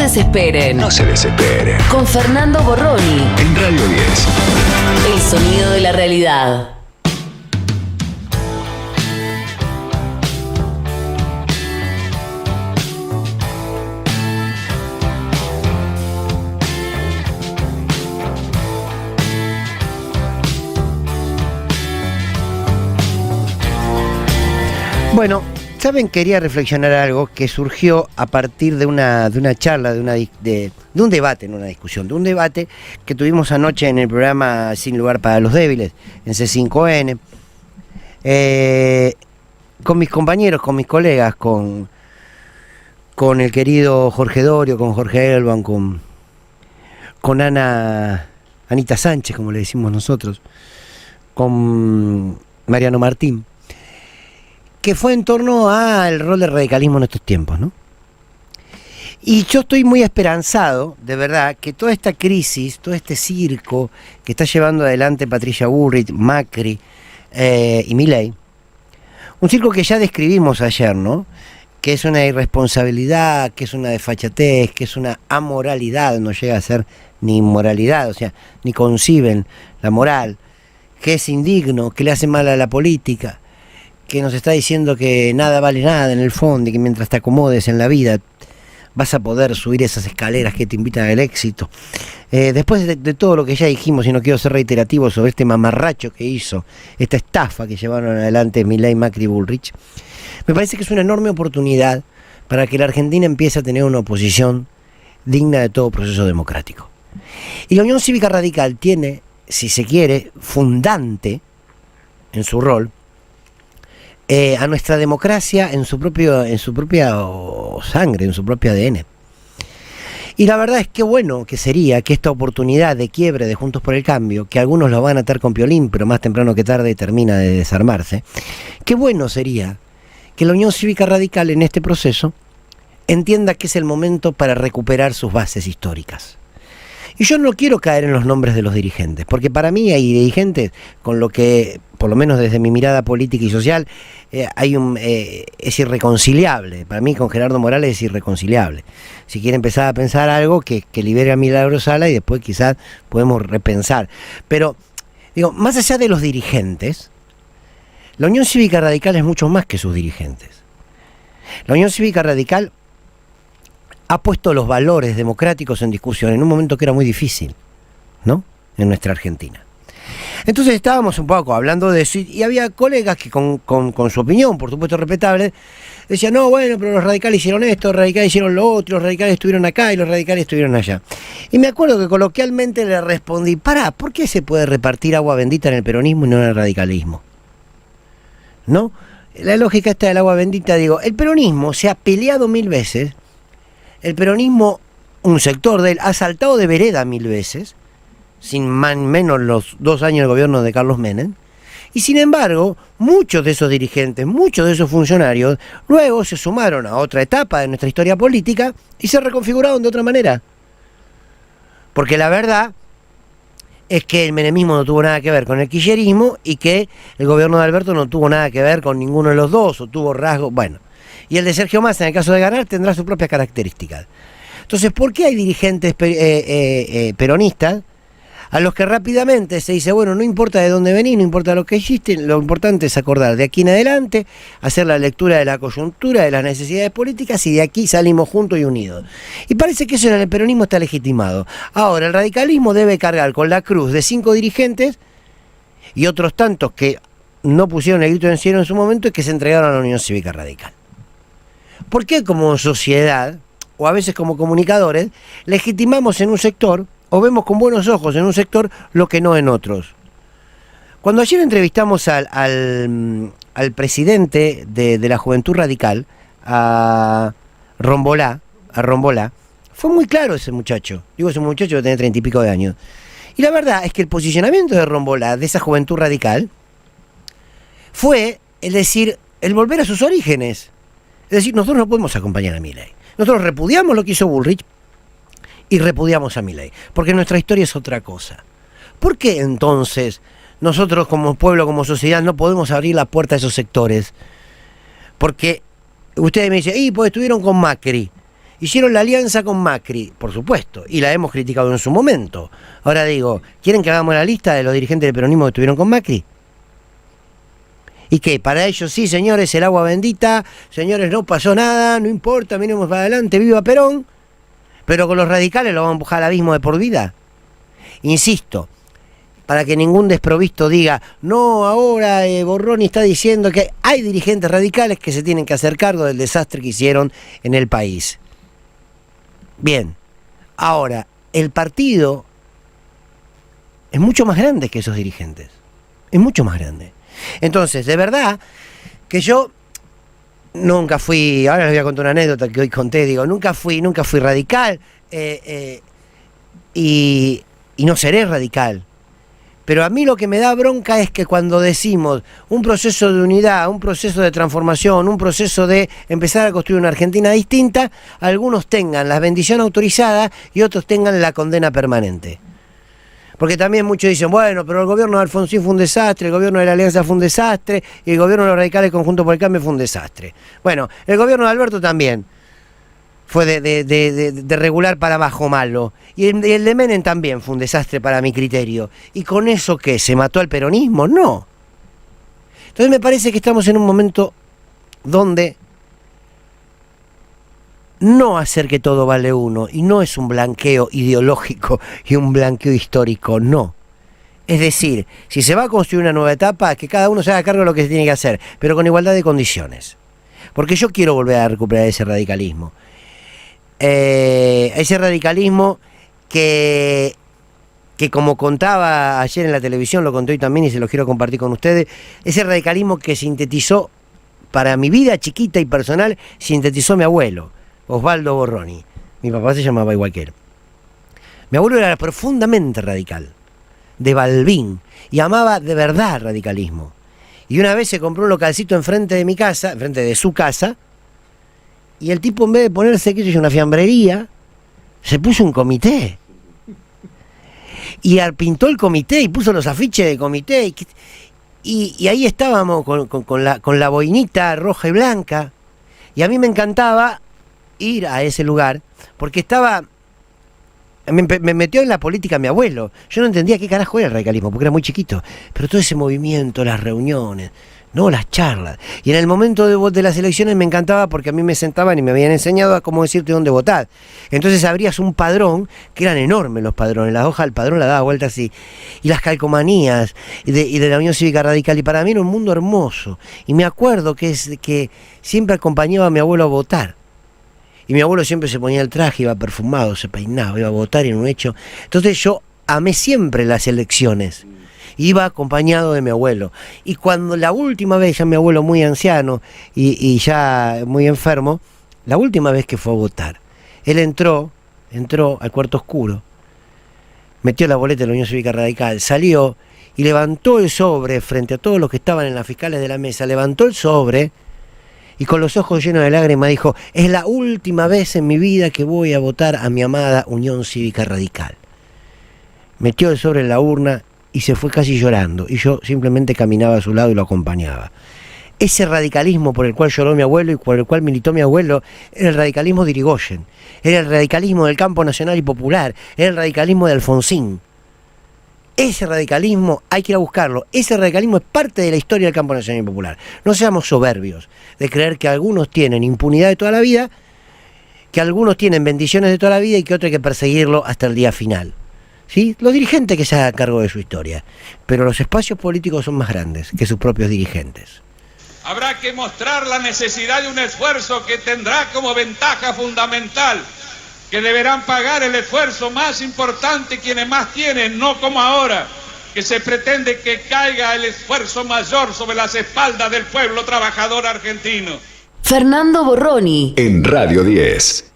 desesperen. No se desesperen. Con Fernando Borroni. En Radio 10. El sonido de la realidad. Bueno, ¿saben? Quería reflexionar algo que surgió a partir de una charla, de un debate, no una discusión, de un debate que tuvimos anoche en el programa Sin Lugar para los Débiles, en C5N, con mis compañeros, con mis colegas, con el querido Jorge Dorio, con Jorge Elban, con Anita Sánchez, como le decimos nosotros, con Mariano Martín, que fue en torno al rol del radicalismo en estos tiempos, ¿no? Y yo estoy muy esperanzado, de verdad, que toda esta crisis, todo este circo que está llevando adelante Patricia Bullrich, Macri y Milei, un circo que ya describimos ayer, ¿no? Que es una irresponsabilidad, que es una desfachatez, que es una amoralidad, no llega a ser ni inmoralidad, o sea, ni conciben la moral, que es indigno, que le hace mal a la política, que nos está diciendo que nada vale nada en el fondo y que mientras te acomodes en la vida vas a poder subir esas escaleras que te invitan al éxito. Después de todo lo que ya dijimos, y no quiero ser reiterativo sobre este mamarracho que hizo, esta estafa que llevaron adelante Milei, Macri y Bullrich, me parece que es una enorme oportunidad para que la Argentina empiece a tener una oposición digna de todo proceso democrático. Y la Unión Cívica Radical tiene, si se quiere, fundante en su rol, a nuestra democracia en su propia sangre, en su propio ADN. Y la verdad es que bueno que sería que esta oportunidad de quiebre de Juntos por el Cambio, que algunos lo van a atar con piolín, pero más temprano que tarde termina de desarmarse, qué bueno sería que la Unión Cívica Radical en este proceso entienda que es el momento para recuperar sus bases históricas. Y yo no quiero caer en los nombres de los dirigentes, porque para mí hay dirigentes con lo que, por lo menos desde mi mirada política y social, es irreconciliable. Para mí con Gerardo Morales es irreconciliable. Si quiere empezar a pensar algo, que libere a Milagro Sala y después quizás podemos repensar. Pero, digo, más allá de los dirigentes, la Unión Cívica Radical es mucho más que sus dirigentes. La Unión Cívica Radical ha puesto los valores democráticos en discusión en un momento que era muy difícil, ¿no? En nuestra Argentina. Entonces estábamos un poco hablando de eso y había colegas que con su opinión, por supuesto respetable, decían, no, bueno, pero los radicales hicieron esto, los radicales hicieron lo otro, los radicales estuvieron acá y los radicales estuvieron allá. Y me acuerdo que coloquialmente le respondí, ¿por qué se puede repartir agua bendita en el peronismo y no en el radicalismo? ¿No? La lógica esta del agua bendita, digo, el peronismo se ha peleado 1000 veces, el peronismo, un sector de él, ha saltado de vereda 1000 veces, sin menos los 2 años de gobierno de Carlos Menem, y sin embargo, muchos de esos dirigentes, muchos de esos funcionarios, luego se sumaron a otra etapa de nuestra historia política y se reconfiguraron de otra manera. Porque la verdad es que el menemismo no tuvo nada que ver con el kirchnerismo y que el gobierno de Alberto no tuvo nada que ver con ninguno de los dos, o tuvo rasgos, bueno. Y el de Sergio Massa, en el caso de ganar, tendrá sus propias características. Entonces, ¿por qué hay dirigentes peronistas a los que rápidamente se dice, bueno, no importa de dónde venís, no importa lo que hiciste, lo importante es acordar de aquí en adelante, hacer la lectura de la coyuntura, de las necesidades políticas, y de aquí salimos juntos y unidos? Y parece que eso en el peronismo está legitimado. Ahora, el radicalismo debe cargar con la cruz de 5 dirigentes y otros tantos que no pusieron el grito en el cielo en su momento y que se entregaron a la Unión Cívica Radical. ¿Por qué como sociedad, o a veces como comunicadores, legitimamos en un sector o vemos con buenos ojos en un sector lo que no en otros? Cuando ayer entrevistamos al presidente de la Juventud Radical, a Rombolá, fue muy claro ese muchacho. Digo, ese muchacho que tiene 30 y pico de años. Y la verdad es que el posicionamiento de Rombolá, de esa Juventud Radical, fue, es decir, el volver a sus orígenes. Es decir, nosotros no podemos acompañar a Milei. Nosotros repudiamos lo que hizo Bullrich y repudiamos a Milei, porque nuestra historia es otra cosa. ¿Por qué entonces nosotros como pueblo, como sociedad, no podemos abrir la puerta a esos sectores? Porque ustedes me dicen, pues estuvieron con Macri. hicieron la alianza con Macri, por supuesto, y la hemos criticado en su momento. Ahora digo, ¿quieren que hagamos la lista de los dirigentes del peronismo que estuvieron con Macri? ¿Y qué? Para ellos sí, señores, el agua bendita, señores, no pasó nada, no importa, miremos para adelante, viva Perón, pero con los radicales lo vamos a empujar al abismo de por vida. Insisto, para que ningún desprovisto diga, no, ahora Borroni está diciendo que hay dirigentes radicales que se tienen que hacer cargo del desastre que hicieron en el país. Bien, ahora, el partido es mucho más grande que esos dirigentes, es mucho más grande. Entonces, de verdad que yo nunca fui, ahora les voy a contar una anécdota que hoy conté, digo, nunca fui radical y no seré radical. Pero a mí lo que me da bronca es que cuando decimos un proceso de unidad, un proceso de transformación, un proceso de empezar a construir una Argentina distinta, algunos tengan la bendición autorizada y otros tengan la condena permanente. Porque también muchos dicen, bueno, pero el gobierno de Alfonsín fue un desastre, el gobierno de la Alianza fue un desastre, y el gobierno de los radicales Conjunto por el Cambio fue un desastre. Bueno, el gobierno de Alberto también fue de regular para abajo malo. Y el de Menem también fue un desastre para mi criterio. ¿Y con eso qué? ¿Se mató al peronismo? No. Entonces me parece que estamos en un momento donde no hacer que todo vale uno, y no es un blanqueo ideológico y un blanqueo histórico, no. Es decir, si se va a construir una nueva etapa, que cada uno se haga cargo de lo que se tiene que hacer, pero con igualdad de condiciones. Porque yo quiero volver a recuperar ese radicalismo. Ese radicalismo que como contaba ayer en la televisión, lo conté hoy también y se lo quiero compartir con ustedes, ese radicalismo que sintetizó, para mi vida chiquita y personal, sintetizó mi abuelo, Osvaldo Borroni. Mi papá se llamaba igual que él. Mi abuelo era profundamente radical, de Balbín, y amaba de verdad radicalismo. Y una vez se compró un localcito enfrente de mi casa, enfrente de su casa, y el tipo, en vez de ponerse, qué sé yo, una fiambrería, se puso un comité. Y pintó el comité y puso los afiches de comité. Y ahí estábamos con la boinita roja y blanca. Y a mí me encantaba ir a ese lugar, porque me metió en la política mi abuelo. Yo no entendía qué carajo era el radicalismo, porque era muy chiquito. Pero todo ese movimiento, las reuniones, no, las charlas. Y en el momento de las elecciones me encantaba, porque a mí me sentaban y me habían enseñado a cómo decirte dónde votar. Entonces abrías un padrón, que eran enormes los padrones, la hoja del padrón la daba vuelta así, y las calcomanías y de la Unión Cívica Radical, y para mí era un mundo hermoso. Y me acuerdo que siempre acompañaba a mi abuelo a votar. Y mi abuelo siempre se ponía el traje, iba perfumado, se peinaba, iba a votar en un hecho. Entonces yo amé siempre las elecciones. Iba acompañado de mi abuelo. Y cuando la última vez, ya mi abuelo muy anciano y ya muy enfermo, la última vez que fue a votar, él entró al cuarto oscuro, metió la boleta de la Unión Cívica Radical, salió y levantó el sobre frente a todos los que estaban en las fiscales de la mesa, levantó el sobre y con los ojos llenos de lágrimas dijo: es la última vez en mi vida que voy a votar a mi amada Unión Cívica Radical. Metió el sobre en la urna y se fue casi llorando, y yo simplemente caminaba a su lado y lo acompañaba. Ese radicalismo por el cual lloró mi abuelo y por el cual militó mi abuelo era el radicalismo de Irigoyen, era el radicalismo del Campo Nacional y Popular, era el radicalismo de Alfonsín. Ese radicalismo hay que ir a buscarlo. Ese radicalismo es parte de la historia del Campo Nacional y Popular. No seamos soberbios de creer que algunos tienen impunidad de toda la vida, que algunos tienen bendiciones de toda la vida y que otros hay que perseguirlo hasta el día final. ¿Sí? Los dirigentes que se hagan cargo de su historia, pero los espacios políticos son más grandes que sus propios dirigentes. Habrá que mostrar la necesidad de un esfuerzo que tendrá como ventaja fundamental que deberán pagar el esfuerzo más importante quienes más tienen, no como ahora, que se pretende que caiga el esfuerzo mayor sobre las espaldas del pueblo trabajador argentino. Fernando Borroni. En Radio 10.